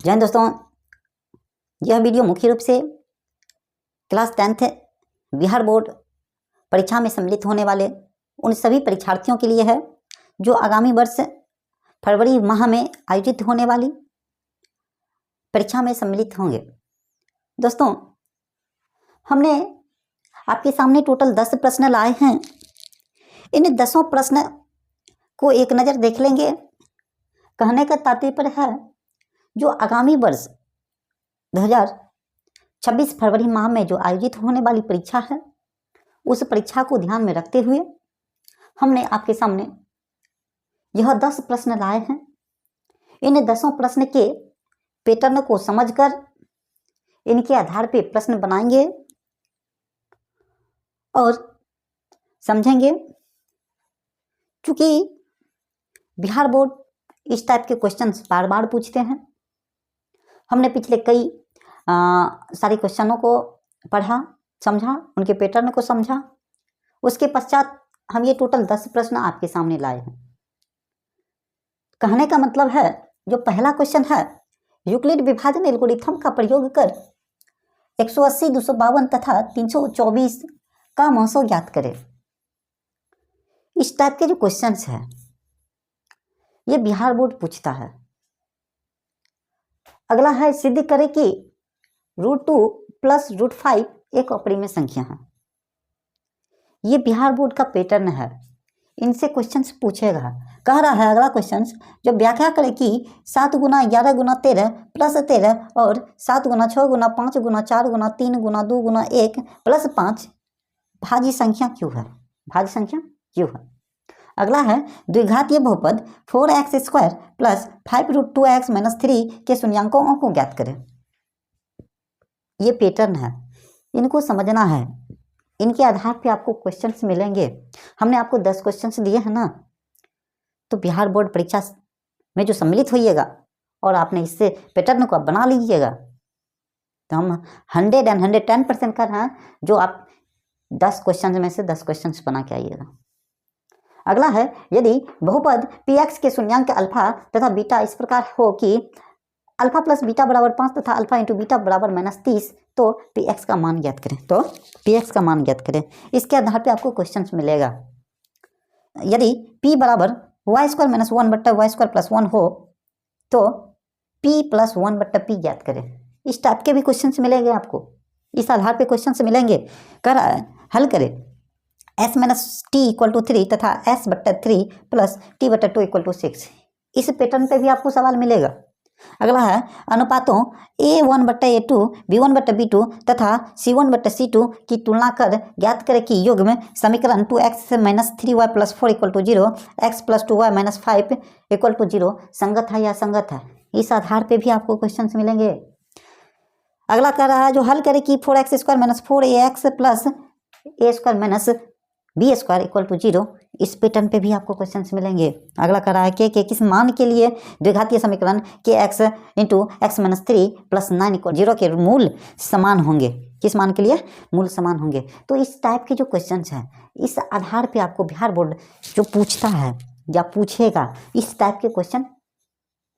जय हिंद दोस्तों, यह वीडियो मुख्य रूप से क्लास 10th बिहार बोर्ड परीक्षा में सम्मिलित होने वाले उन सभी परीक्षार्थियों के लिए है जो आगामी वर्ष फरवरी माह में आयोजित होने वाली परीक्षा में सम्मिलित होंगे। दोस्तों, हमने आपके सामने टोटल 10 प्रश्न लाए हैं। इन 10 प्रश्न को एक नज़र देख लेंगे। कहने का तात्पर्य है जो आगामी वर्ष 2026 फरवरी माह में जो आयोजित होने वाली परीक्षा है उस परीक्षा को ध्यान में रखते हुए हमने आपके सामने यह 10 प्रश्न लाए हैं। इन 10 प्रश्न के पैटर्न को समझकर इनके आधार पर प्रश्न बनाएंगे और समझेंगे। क्योंकि बिहार बोर्ड इस टाइप के क्वेश्चंस बार बार पूछते हैं। हमने पिछले कई सारे क्वेश्चनों को पढ़ा, समझा, उनके पैटर्न को समझा। उसके पश्चात हम ये टोटल 10 प्रश्न आपके सामने लाए हैं। कहने का मतलब है जो पहला क्वेश्चन है, यूक्लिड विभाजन एल्गोरिथम का प्रयोग कर 180, 252 तथा 324 का महसो ज्ञात करें। इस टाइप के जो क्वेश्चंस है ये बिहार बोर्ड पूछता है। अगला है, सिद्ध करें कि √2 + √5 एक अपरिमेय संख्या है। ये बिहार बोर्ड का पैटर्न है, इनसे क्वेश्चंस पूछेगा। कह रहा है अगला क्वेश्चन, जो व्याख्या करे कि 7 × 11 × 13 + 13 और 7 × 6 × 5 × 4 × 3 × 2 × 1 + 5 भाज्य संख्या क्यों है। भाज्य संख्या क्यों है। अगला है, द्विघातीय बहुपद 4x² + 5√2x - 3 के शून्यांकों को ज्ञात करें। ये पैटर्न है, इनको समझना है। इनके आधार पे आपको क्वेश्चंस मिलेंगे। हमने आपको 10 क्वेश्चंस दिए हैं ना, तो बिहार बोर्ड परीक्षा में जो सम्मिलित होइएगा और आपने इससे पैटर्न को बना लीजिएगा तो हम 110% कर रहे हैं जो आप 10 क्वेश्चन में से 10 क्वेश्चंस बना के आइएगा। अगला है, यदि बहुपद px के शून्यांक अल्फा तथा बीटा इस प्रकार हो कि अल्फा + बीटा = 5 तथा अल्फा × बीटा = -30 तो px का मान ज्ञात करें। तो px का मान ज्ञात करें। इसके आधार पे आपको क्वेश्चंस मिलेगा। यदि p = y² - 1/y² + 1 हो तो p + 1/p ज्ञात करें। इस टाइप के भी क्वेश्चंस मिलेंगे आपको, इस आधार पे क्वेश्चंस मिलेंगे। कर हल करें s - t = 3 तथा s/3 + t/2 = 6। इस पैटर्न पे भी आपको सवाल मिलेगा। अगला है, अनुपातों a1/a2 b1/b2 तथा c1/c2 की तुलना कर ज्ञात करें कि युग्म समीकरण 2x - 3y + 4 = 0 x + 2y - 5 = 0 संगत है या असंगत है। इस आधार पे भी आपको क्वेश्चंस मिलेंगे। अगला कह रहा है, जो हल करें कि 4x² - 4ax + a² - b² = 0। इस पैटर्न पे भी आपको क्वेश्चंस मिलेंगे। अगला कर रहा है, के किस मान के लिए द्विघातीय समीकरण kx × x - 3 + 9 = 0 के मूल समान होंगे। किस मान के लिए मूल समान होंगे। तो इस टाइप के जो क्वेश्चंस हैं इस आधार पे आपको बिहार बोर्ड जो पूछता है या पूछेगा, इस टाइप के क्वेश्चन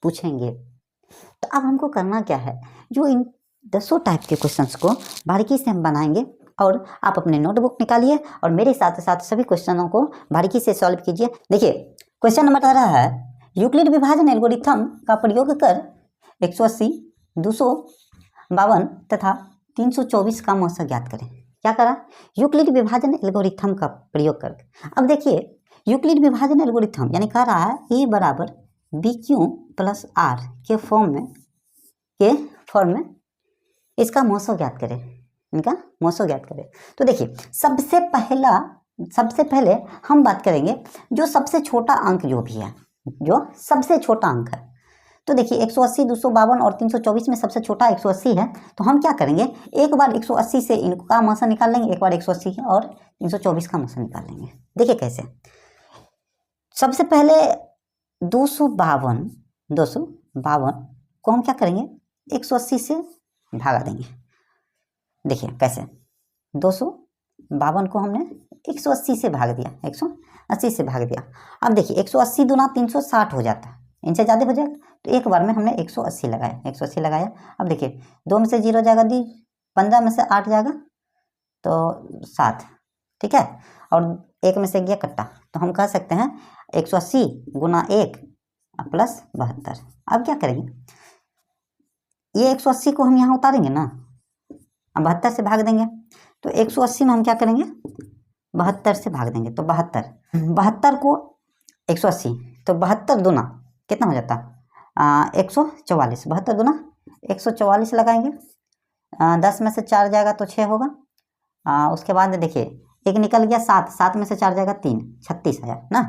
पूछेंगे। तो अब हमको करना क्या है, जो इन 10 टाइप के क्वेश्चंस को बारीकी से हम बनाएंगे और आप अपने नोटबुक निकालिए और मेरे साथ साथ सभी क्वेश्चनों को बारीकी से सॉल्व कीजिए। देखिए, क्वेश्चन नंबर आ रहा है, यूक्लिड विभाजन एल्गोरिथम का प्रयोग कर 180, 252 तथा 324 का महसो ज्ञात करें। क्या करा, यूक्लिड विभाजन एल्गोरिथम का प्रयोग कर। अब देखिए, यूक्लिड विभाजन एल्गोरिथम यानी कह रहा है a = bq + r के फॉर्म में इसका महसो ज्ञात करें। इनका महसो ज्ञात करें। तो देखिए, सबसे पहले हम बात करेंगे जो सबसे छोटा अंक जो भी है, जो सबसे छोटा अंक है। तो देखिए, 180, 252 और 324 में सबसे छोटा 180 है। तो हम क्या करेंगे, एक बार 180 से इनका महसो निकाल लेंगे, एक बार 180 और 324 का महसो निकाल लेंगे। देखिए कैसे, सबसे पहले 252 को हम क्या करेंगे, 180 से भागा देंगे। देखिए कैसे, 252 को हमने 180 से भाग दिया, 180 से भाग दिया। अब देखिए 180 दूना 360 हो जाता है, इनसे ज़्यादा हो जाएगा। तो एक बार में हमने 180 लगाया, 180 लगाया। अब देखिए 2 में से 0 जाएगा 2, 15 में से 8 जाएगा तो 7, ठीक है। और 1 में से गया कट्टा, तो हम कह सकते हैं 180 गुना 1 प्लस 72। अब क्या करेंगे, ये 180 को हम यहाँ उतारेंगे ना, अब 72 से भाग देंगे। तो 180 में हम क्या करेंगे, 72 से भाग देंगे। तो 72 को 180, तो 72 दूना कितना हो जाता, 144। 72 दूना 144 लगाएंगे। 10 में से 4 जाएगा तो 6 होगा। उसके बाद देखिए एक निकल गया 7, 7 में से 4 जाएगा 3, 36 आया ना।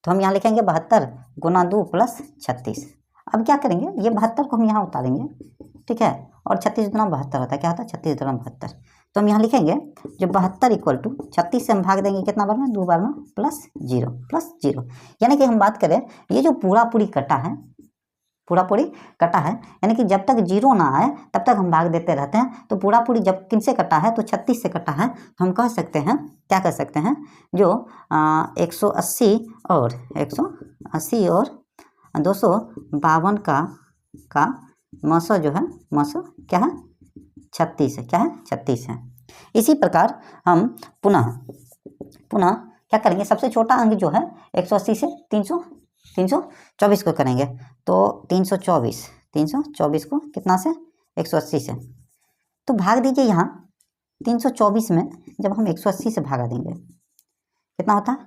तो हम यहाँ लिखेंगे 72 गुना 2 प्लस 36। अब क्या करेंगे, ये 72 को हम यहाँ उतारेंगे, ठीक है। और 36 दूना 72 होता है, क्या होता है 36 दूना 72। तो हम यहाँ लिखेंगे जो 72 इक्वल टू 36 से हम भाग देंगे कितना बार में, 2 बार में, प्लस 0। यानी कि हम बात करें ये जो पूरा पूरी कटा है, यानी कि जब तक 0 ना आए तब तक हम भाग देते रहते हैं। तो पूरा पूरी जब किन से कटा है, तो 36 से कटा है। तो हम कह सकते हैं, क्या कह सकते हैं, जो 180 और 252 का मौसा जो है, मौसा क्या है 36 है, क्या है 36 है। इसी प्रकार हम पुनः क्या करेंगे, सबसे छोटा अंक जो है 180 से 324 को करेंगे। तो 324 को कितना से, 180 से, तो भाग दीजिए यहाँ 324 में। जब हम 180 से भागा देंगे कितना होता है,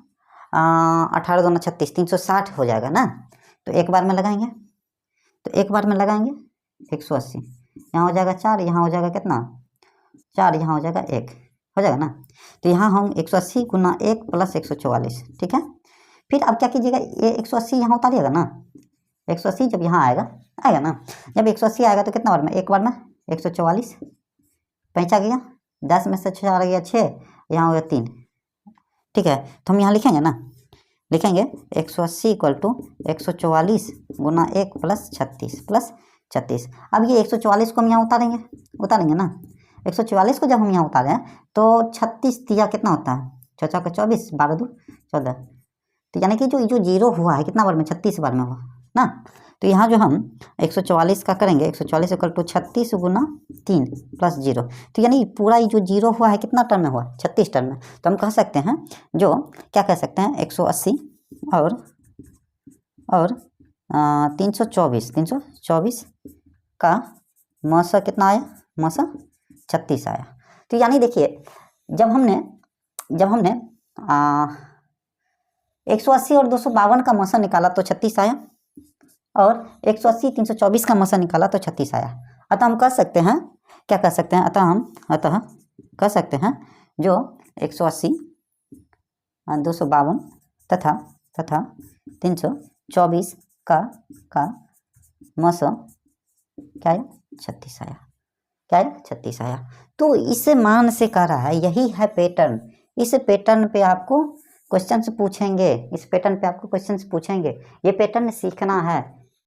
18 दूना 36, 360 हो जाएगा ना। तो एक बार में लगाएंगे, 180, यहाँ हो जाएगा 4, यहाँ हो जाएगा कितना 4, यहाँ हो जाएगा 1, हो जाएगा ना। तो यहाँ हम 180 गुना 1 प्लस 144, ठीक है। फिर अब क्या कीजिएगा, ये 180 यहाँ उतारिएगा ना, 180 जब यहाँ आएगा ना, जब 180 आएगा तो कितना बार में, एक बार में 144, 5 आ गया, 10 में से 4 आ गया 6, यहाँ हो गया 3, ठीक है। तो हम यहाँ लिखेंगे ना, 180 इक्वल टू 144 गुना 1 प्लस 36। अब ये 144 को हम यहाँ उतारेंगे ना। 144 को जब हम यहाँ उतारें तो 36 दिया कितना होता है, 6 का 24, 12 2 14। तो यानी कि जो 0 हुआ है कितना बार में, 36 बार में हुआ ना। तो यहाँ जो हम 144 का करेंगे, 144 इक्वल टू 36 गुना 3 प्लस 0। तो यानी पूरा जो 0 हुआ है कितना टर्म में हुआ, 36 टर्म में। तो हम कह सकते हैं, जो क्या कह सकते हैं, 180 और 324 का मौसा कितना आया, मौसा 36 आया। तो यानी देखिए जब हमने 180 और 252 का मौसा निकाला तो 36 आया, और 180 324 का मौसा निकाला तो 36 आया। अतः हम कह सकते हैं, क्या कह सकते हैं, अतः कह सकते हैं जो 180 252 तथा 324 का मौसा क्या है 36 आया, क्या है 36 आया। तो इस मान से कह रहा है, यही है पैटर्न। इस पैटर्न पे आपको क्वेश्चंस पूछेंगे, ये पैटर्न सीखना है।